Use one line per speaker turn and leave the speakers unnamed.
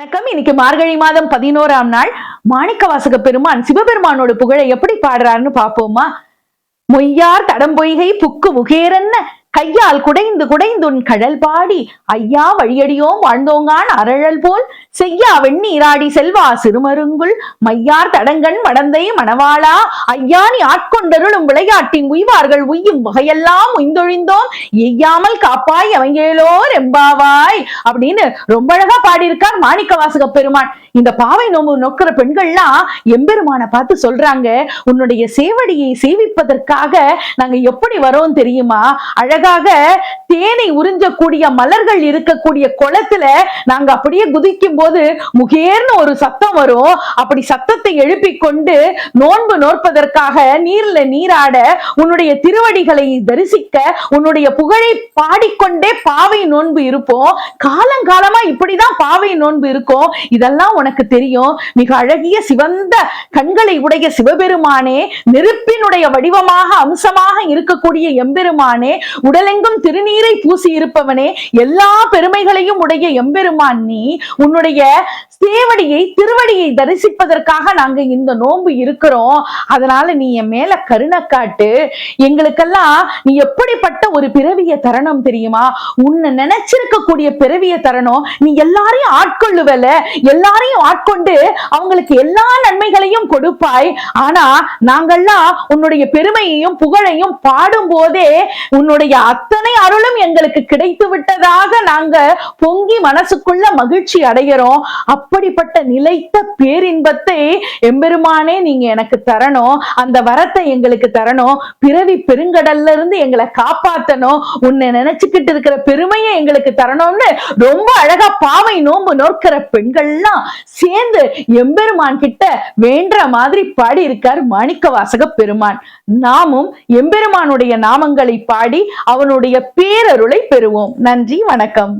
வணக்கம். இன்னைக்கு மார்கழி மாதம் 11ஆம் நாள். மாணிக்கவாசக பெருமான் சிவபெருமானோட புகழை எப்படி பாடுறாருன்னு பாப்போமா? மொய்யார் தடம்பொய்கை புக்கு முகேரன்ன கையால் குடைந்து குடைந்துன் கடல் பாடி ஐயா வழியடியோம் வாழ்ந்தோங்கான் அரழல் போல் செய்யா வெண்ணீராடி செல்வா சிறுமருங்குள் மையார் தடங்கண் மடந்தை மணவாளா ஐயானி ஆட்கொண்டருளும் விளையாட்டின் உய்வார்கள் உய்யும் வகையெல்லாம் உய்ந்தொழிந்தோம் எய்யாமல் காப்பாய் அவங்கேலோர் எம்பாவாய் அப்படின்னு ரொம்ப அழகா பாடியிருக்கார் மாணிக்கவாசக பெருமான். இந்த பாவை நோம்பு நோக்கிற பெண்கள்லாம் எம்பெருமான பார்த்து சொல்றாங்க, உன்னுடைய சேவடியை சேவிப்பதற்காக நாங்க எப்படி வரோம் தெரியுமா? அழகாக தேனை உறிஞ்சக்கூடிய மலர்கள் இருக்கக்கூடிய குளத்துல நாங்க அப்படியே குதிக்கும் போது முகேர்னு ஒரு சத்தம் வரும். அப்படி சத்தத்தை எழுப்பிக் கொண்டு நோன்பு நோற்பதற்காக நீர்ல நீராட உன்னுடைய திருவடிகளை தரிசிக்க உன்னுடைய புகழை பாடிக்கொண்டே பாவை நோன்பு இருப்போம். காலங்காலமா இப்படிதான் பாவை நோன்பு இருக்கும். இதெல்லாம் உனக்கு தெரியும். மிக அழகிய சிவந்த கண்களை உடைய சிவபெருமானே, நெருப்பினுடைய வடிவமாக அம்சமாக இருக்கக்கூடிய எம்பெருமானே, உடலெங்கும் திருநீரை பூசி இருப்பவனே, எல்லா பெருமைகளையும் உடைய எம்பெருமான் நீ, உன்னுடைய சேவடியை திருவடியை தரிசிப்பதற்காக நாங்க இந்த நோன்பு இருக்கிறோம். அதனால நீ என் மேல கருணை காட்டு. எங்களுக்கெல்லாம் நீ எப்படிப்பட்ட ஒரு பிறவிய தரணும் தெரியுமா? உன்னை நினைச்சிருக்கக்கூடிய பிறவிய தரணும். நீ எல்லாரையும் ஆட்கொள்ளுவல, எல்லாரையும் ஆட்கொண்டு அவங்களுக்கு எல்லா நன்மைகளையும் கொடுப்பாய். ஆனா நாங்கள்லாம் உன்னுடைய பெருமையையும் புகழையும் பாடும் போதே உன்னுடைய அத்தனை அருளும் எங்களுக்கு கிடைத்து விட்டதாக நாங்க பொங்கி மனசுக்குள்ள மகிழ்ச்சி அடைகிறோம். அப்படிப்பட்ட நிலைத்த பேரின்பத்தை எம்பெருமானே நீங்க எனக்கு தரணும். அந்த வரத்தை எங்களுக்கு தரணும். பிறவி பெருங்கடல்ல இருந்து எங்களை காப்பாத்தணும். உன்னை நினைச்சுக்கிட்டு இருக்கிற பெருமையை எங்களுக்கு தரணும்னு ரொம்ப அழகா பாவை நோன்பு நோக்கிற பெண்கள்லாம் சேர்ந்து எம்பெருமான் கிட்ட வேண்ட மாதிரி பாடி இருக்கார் மாணிக்கவாசக பெருமான். நாமும் எம்பெருமானுடைய நாமங்களை பாடி அவனுடைய பேரருளை பெறுவோம். நன்றி, வணக்கம்.